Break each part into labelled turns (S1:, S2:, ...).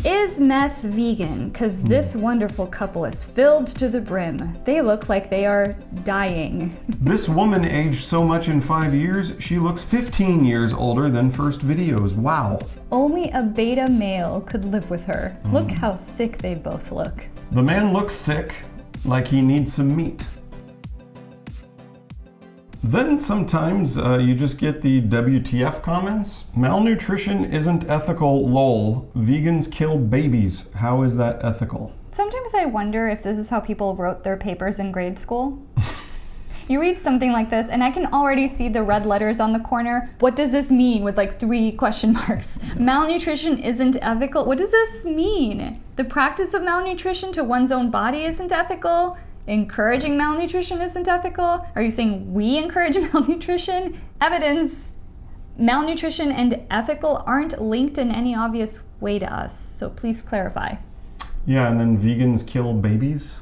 S1: Is meth vegan? Because this wonderful couple is filled to the brim. They look like they are dying.
S2: This woman aged so much in 5 years, she looks 15 years older than first videos. Wow.
S1: Only a beta male could live with her. Look how sick they both look.
S2: The man looks sick, like he needs some meat. Then sometimes you just get the WTF comments. Malnutrition isn't ethical, lol. Vegans kill babies. How is that ethical?
S1: Sometimes I wonder if this is how people wrote their papers in grade school. You read something like this and I can already see the red letters on the corner. What does this mean with like 3 question marks? Malnutrition isn't ethical. What does this mean? The practice of malnutrition to one's own body isn't ethical? Encouraging malnutrition isn't ethical? Are you saying we encourage malnutrition? Evidence. Malnutrition and ethical aren't linked in any obvious way to us, so please clarify.
S2: Yeah, and then vegans kill babies?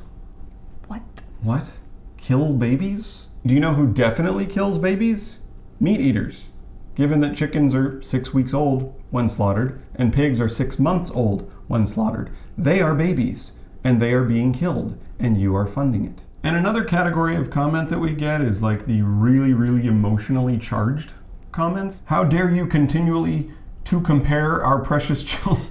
S1: What?
S2: What? Kill babies? Do you know who definitely kills babies? Meat eaters. Given that chickens are 6 weeks old when slaughtered, and pigs are 6 months old when slaughtered, they are babies, and they are being killed, and you are funding it. And another category of comment that we get is like the really, really emotionally charged comments. How dare you continually to compare our precious children?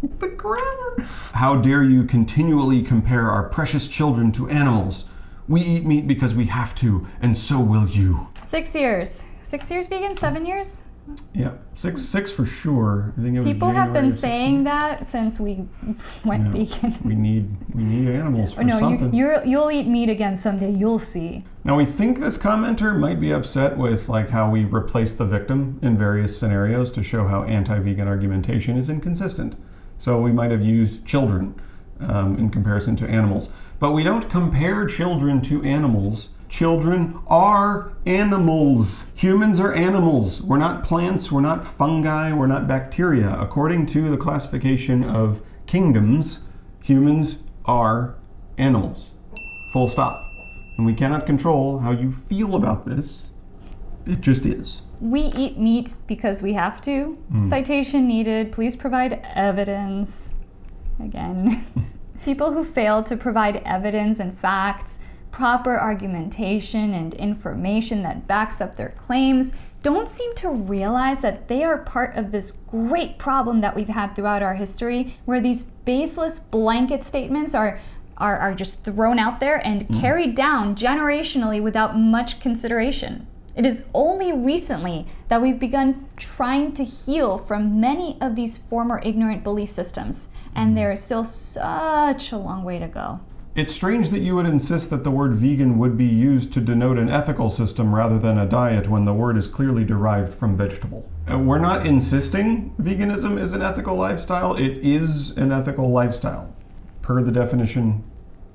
S2: The grammar. How dare you continually compare our precious children to animals? We eat meat because we have to, and so will you.
S1: 6 years. 6 years vegan? 7 years?
S2: Yeah, six for sure. I think it was
S1: People have
S2: January
S1: been
S2: 16th.
S1: saying that since we went vegan.
S2: We need animals for
S1: No,
S2: something.
S1: you'll eat meat again someday. You'll see.
S2: Now we think this commenter might be upset with like how we replace the victim in various scenarios to show how anti-vegan argumentation is inconsistent. So we might have used children in comparison to animals, but we don't compare children to animals. Children are animals. Humans are animals. We're not plants, we're not fungi, we're not bacteria. According to the classification of kingdoms, humans are animals. Full stop. And we cannot control how you feel about this. It just is.
S1: We eat meat because we have to. Citation needed. Please provide evidence. Again. People who fail to provide evidence and facts, proper argumentation and information that backs up their claims don't seem to realize that they are part of this great problem that we've had throughout our history, where these baseless blanket statements are just thrown out there and carried down generationally without much consideration. It is only recently that we've begun trying to heal from many of these former ignorant belief systems, and there is still such a long way to go.
S2: It's strange that you would insist that the word vegan would be used to denote an ethical system rather than a diet when the word is clearly derived from vegetable. We're not insisting veganism is an ethical lifestyle. It is an ethical lifestyle, per the definition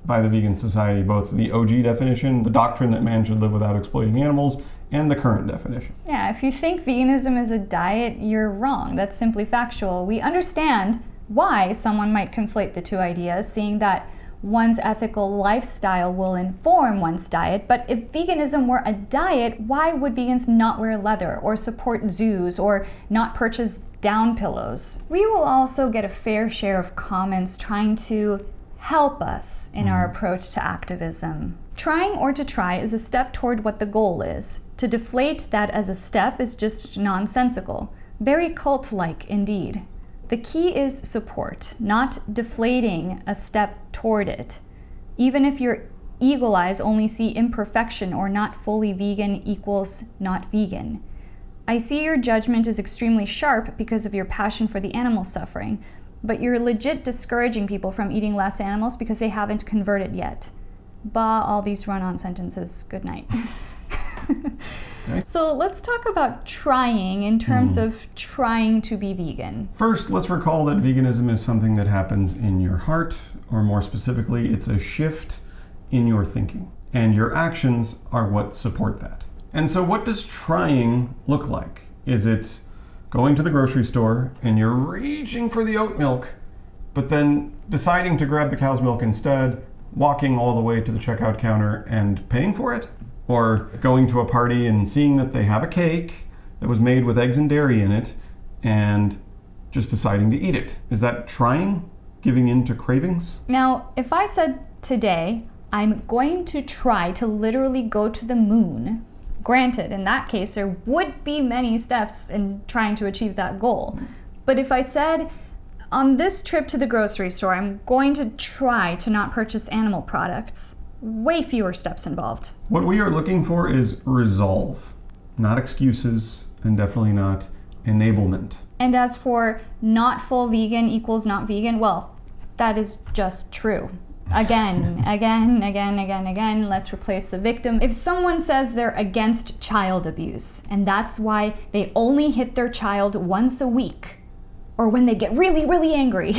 S2: by the Vegan Society, both the OG definition, the doctrine that man should live without exploiting animals, and the current definition.
S1: Yeah, if you think veganism is a diet, you're wrong. That's simply factual. We understand why someone might conflate the two ideas, seeing that one's ethical lifestyle will inform one's diet, but if veganism were a diet, why would vegans not wear leather or support zoos or not purchase down pillows? We will also get a fair share of comments trying to help us in our approach to activism. Trying or to try is a step toward what the goal is. To deflate that as a step is just nonsensical. Very cult-like indeed. The key is support, not deflating a step toward it. Even if your eagle eyes only see imperfection or not fully vegan equals not vegan. I see your judgment is extremely sharp because of your passion for the animal suffering, but you're legit discouraging people from eating less animals because they haven't converted yet. Bah, all these run-on sentences. Good night. So let's talk about trying in terms of trying to be vegan.
S2: First, let's recall that veganism is something that happens in your heart, or more specifically, it's a shift in your thinking. And your actions are what support that. And so what does trying look like? Is it going to the grocery store and you're reaching for the oat milk, but then deciding to grab the cow's milk instead, walking all the way to the checkout counter and paying for it? Or going to a party and seeing that they have a cake that was made with eggs and dairy in it and just deciding to eat it. Is that trying? Giving in to cravings?
S1: Now, if I said today, I'm going to try to literally go to the moon, granted, in that case, there would be many steps in trying to achieve that goal. But if I said, on this trip to the grocery store, I'm going to try to not purchase animal products, way fewer steps involved.
S2: What we are looking for is resolve, not excuses, and definitely not enablement.
S1: And as for not full vegan equals not vegan, well, that is just true. Again, let's replace the victim. If someone says they're against child abuse, and that's why they only hit their child once a week, or when they get really, really angry,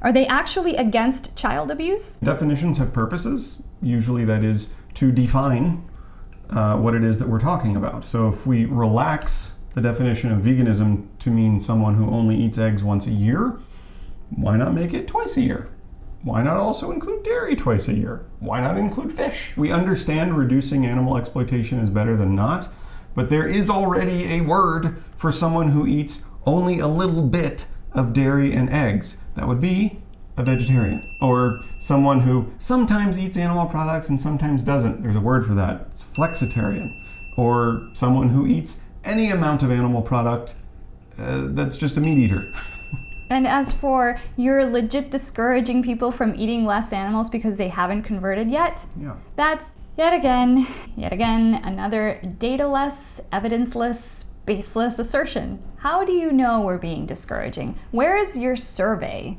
S1: are they actually against child abuse?
S2: Definitions have purposes. Usually that is to define what it is that we're talking about. So if we relax the definition of veganism to mean someone who only eats eggs once a year, why not make it twice a year? Why not also include dairy twice a year? Why not include fish? We understand reducing animal exploitation is better than not, but there is already a word for someone who eats only a little bit of dairy and eggs. That would be a vegetarian. Or someone who sometimes eats animal products and sometimes doesn't. There's a word for that. It's flexitarian. Or someone who eats any amount of animal product that's just a meat eater.
S1: And as for you're legit discouraging people from eating less animals because they haven't converted yet, that's yet again, another data-less, evidence-less, baseless assertion. How do you know we're being discouraging? Where is your survey?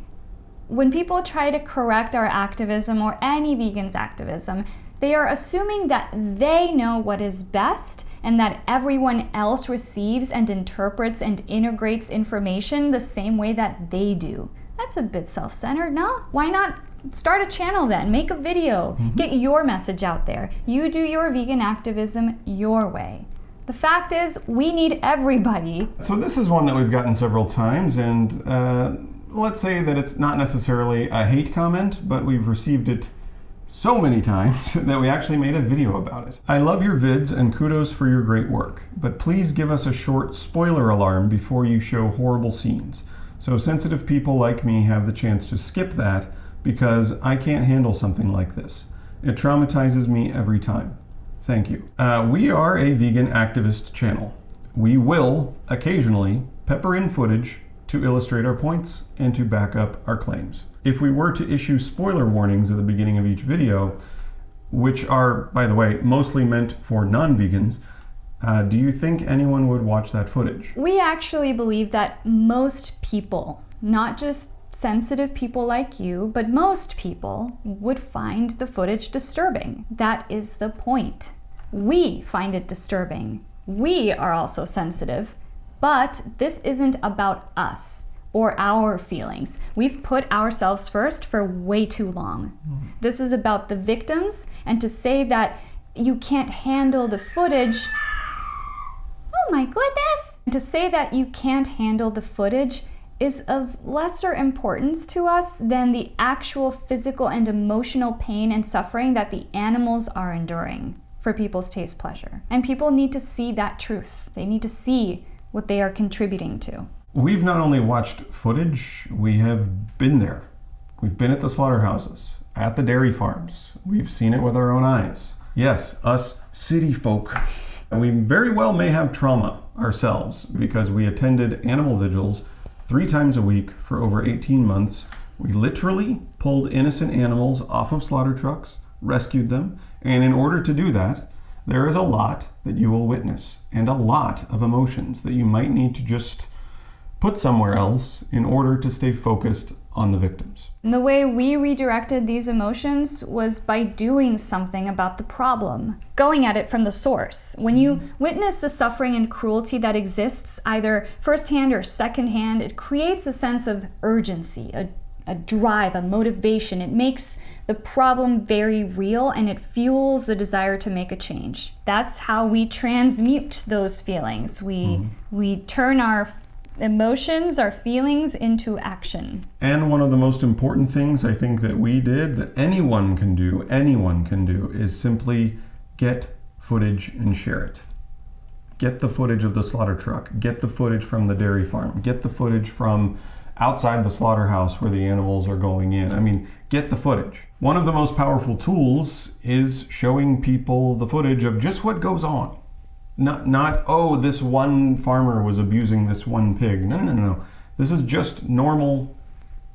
S1: When people try to correct our activism or any vegan's activism, they are assuming that they know what is best and that everyone else receives and interprets and integrates information the same way that they do. That's a bit self-centered, no? Why not start a channel then? Make a video. Get your message out there. You do your vegan activism your way. The fact is, we need everybody.
S2: So this is one that we've gotten several times, and let's say that it's not necessarily a hate comment, but we've received it so many times that we actually made a video about it. I love your vids and kudos for your great work, but please give us a short spoiler alarm before you show horrible scenes, so sensitive people like me have the chance to skip that because I can't handle something like this. It traumatizes me every time. Thank you. We are a vegan activist channel. We will occasionally pepper in footage to illustrate our points and to back up our claims. If we were to issue spoiler warnings at the beginning of each video, which are, by the way, mostly meant for non-vegans, do you think anyone would watch that footage?
S1: We actually believe that most people, not just sensitive people like you, but most people would find the footage disturbing. That is the point. We find it disturbing. We are also sensitive, but this isn't about us or our feelings. We've put ourselves first for way too long. This is about the victims, and to say that you can't handle the footage, oh my goodness! To say that you can't handle the footage is of lesser importance to us than the actual physical and emotional pain and suffering that the animals are enduring for people's taste pleasure. And people need to see that truth. They need to see what they are contributing to.
S2: We've not only watched footage, we have been there. We've been at the slaughterhouses, at the dairy farms. We've seen it with our own eyes. Yes, us city folk. And we very well may have trauma ourselves because we attended animal vigils 3 times a week for over 18 months. We literally pulled innocent animals off of slaughter trucks, rescued them, and in order to do that, there is a lot that you will witness and a lot of emotions that you might need to just put somewhere else in order to stay focused on the victims.
S1: And the way we redirected these emotions was by doing something about the problem, going at it from the source. When you witness the suffering and cruelty that exists, either firsthand or secondhand, it creates a sense of urgency, a drive, a motivation. It makes the problem very real and it fuels the desire to make a change. That's how we transmute those feelings. We turn our emotions, our feelings into action.
S2: And one of the most important things I think that we did, that anyone can do, is simply get footage and share it. Get the footage of the slaughter truck. Get the footage from the dairy farm. Get the footage from outside the slaughterhouse where the animals are going in. I mean, get the footage. One of the most powerful tools is showing people the footage of just what goes on. Not, oh, this one farmer was abusing this one pig. No. This is just normal,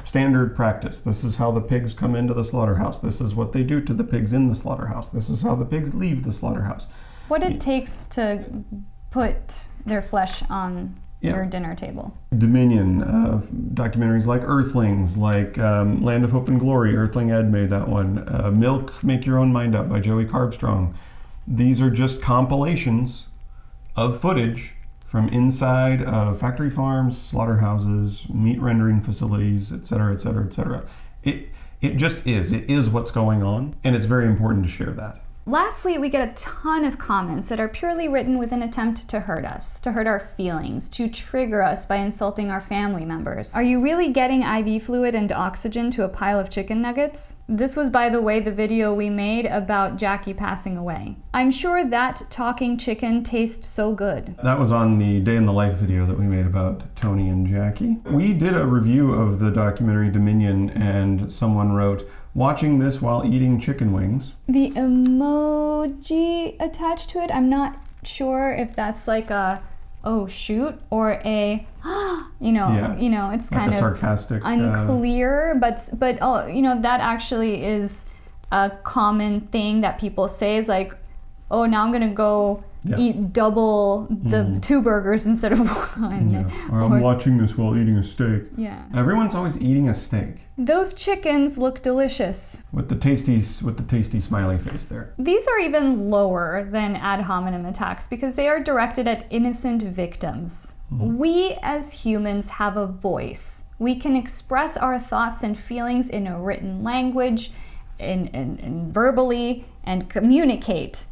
S2: standard practice. This is how the pigs come into the slaughterhouse. This is what they do to the pigs in the slaughterhouse. This is how the pigs leave the slaughterhouse.
S1: What it takes to put their flesh on your dinner table.
S2: Dominion, documentaries like Earthlings, like Land of Hope and Glory. Earthling Ed made that one. Milk, Make Your Own Mind Up by Joey Carbstrong. These are just compilations of footage from inside of factory farms, slaughterhouses, meat rendering facilities, etc., etc., etc. It just is. It is what's going on, and it's very important to share that.
S1: Lastly, we get a ton of comments that are purely written with an attempt to hurt us, to hurt our feelings, to trigger us by insulting our family members. Are you really getting IV fluid and oxygen to a pile of chicken nuggets? This was, by the way, the video we made about Jackie passing away. I'm sure that talking chicken tastes so good.
S2: That was on the Day in the Life video that we made about Tony and Jackie. We did a review of the documentary Dominion, and someone wrote, watching this while eating chicken wings. The
S1: emoji attached to it, I'm not sure if that's like a oh shoot or a it's kind
S2: like a
S1: of
S2: sarcastic,
S1: unclear, but that actually is a common thing that people say is like, oh, now I'm gonna go eat double the 2 burgers instead of 1.
S2: Yeah. Or I'm watching this while eating a steak.
S1: Yeah.
S2: Everyone's always eating a steak.
S1: Those chickens look delicious.
S2: With the tasty smiley face there.
S1: These are even lower than ad hominem attacks because they are directed at innocent victims. We as humans have a voice. We can express our thoughts and feelings in a written language, and verbally, and communicate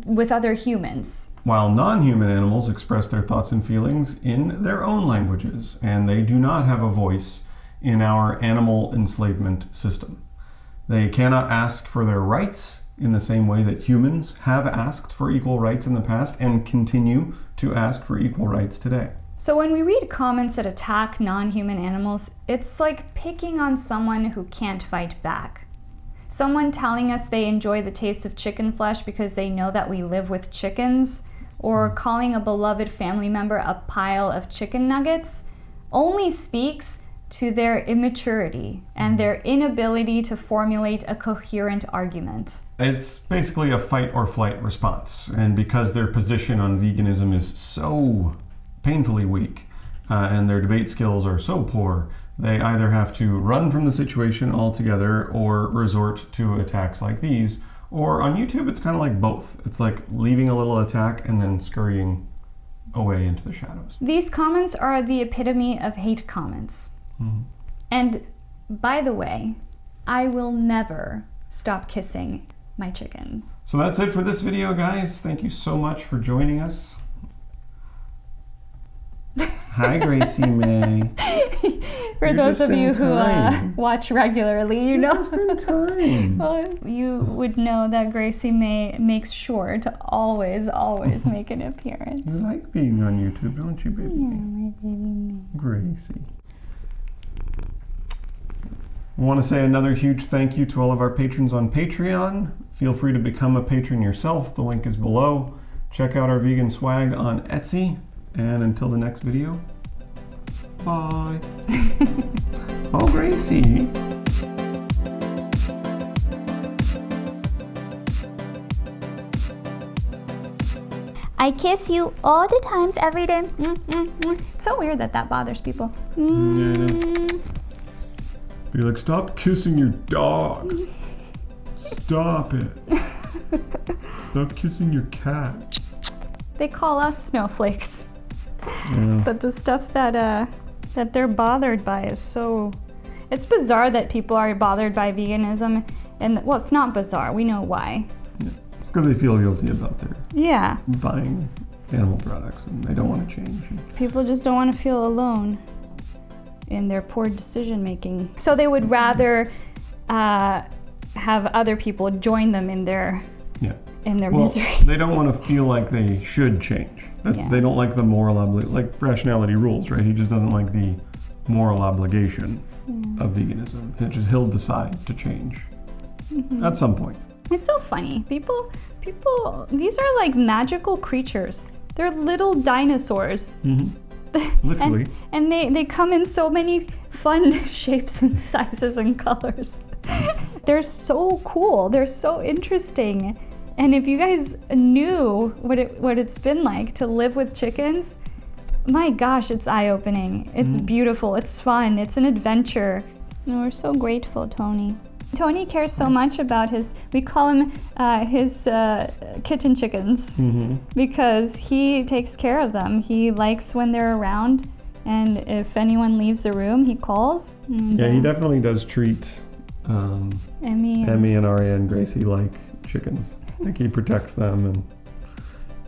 S1: with other humans.
S2: While non-human animals express their thoughts and feelings in their own languages, and they do not have a voice in our animal enslavement system. They cannot ask for their rights in the same way that humans have asked for equal rights in the past and continue to ask for equal rights today.
S1: So when we read comments that attack non-human animals, it's like picking on someone who can't fight back. Someone telling us they enjoy the taste of chicken flesh because they know that we live with chickens, or calling a beloved family member a pile of chicken nuggets, only speaks to their immaturity and their inability to formulate a coherent argument.
S2: It's basically a fight or flight response, and because their position on veganism is so painfully weak, and their debate skills are so poor, they either have to run from the situation altogether or resort to attacks like these. Or on YouTube, it's kind of like both. It's like leaving a little attack and then scurrying away into the shadows.
S1: These comments are the epitome of hate comments. And by the way, I will never stop kissing my chicken.
S2: So that's it for this video, guys. Thank you so much for joining us. Hi, Gracie May.
S1: For those of you who watch regularly, you know.
S2: Just in time.
S1: Well, you would know that Gracie May makes sure to always make an appearance.
S2: You like being on YouTube, don't you, baby?
S1: Yeah, my baby May.
S2: Gracie. I want to say another huge thank you to all of our patrons on Patreon. Feel free to become a patron yourself. The link is below. Check out our vegan swag on Etsy. And until the next video, bye. Oh, Gracie.
S1: I kiss you all the times, every day. It's so weird that bothers people.
S2: Be like, stop kissing your dog. Stop it. Stop kissing your cat.
S1: They call us snowflakes.
S2: Yeah.
S1: But the stuff that they're bothered by is so... It's bizarre that people are bothered by veganism. And, well, it's not bizarre. We know why.
S2: Yeah. It's because they feel guilty about their buying animal products and they don't want to change.
S1: People just don't want to feel alone in their poor decision making. So they would rather have other people join them in their in their
S2: Well,
S1: misery.
S2: they don't want to feel like they should change.
S1: Yeah.
S2: They don't like the moral like rationality rules, right? He just doesn't like the moral obligation of veganism. He'll decide to change at some point.
S1: It's so funny. People, these are like magical creatures. They're little dinosaurs.
S2: Literally.
S1: And they come in so many fun shapes and sizes and colors. They're so cool. They're so interesting. And if you guys knew what it's been like to live with chickens, my gosh, it's eye-opening. It's beautiful. It's fun. It's an adventure. And we're so grateful, Tony. Tony cares so much about we call him his kitten chickens because he takes care of them. He likes when they're around, and if anyone leaves the room, he calls. And,
S2: yeah, he definitely does treat
S1: Emmy
S2: and Aria and Gracie like chickens. Like he protects them, and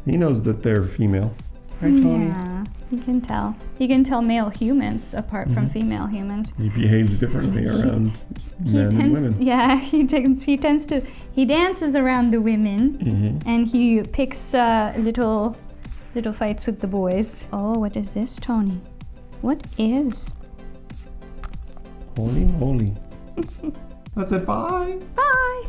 S2: he knows that they're female. Right, Tony?
S1: Yeah, he can tell. He can tell male humans apart from female humans.
S2: He behaves differently around men and women.
S1: Yeah, he dances around the women, and he picks little fights with the boys. Oh, what is this, Tony? What is?
S2: Holy moly. That's it. Bye.
S1: Bye.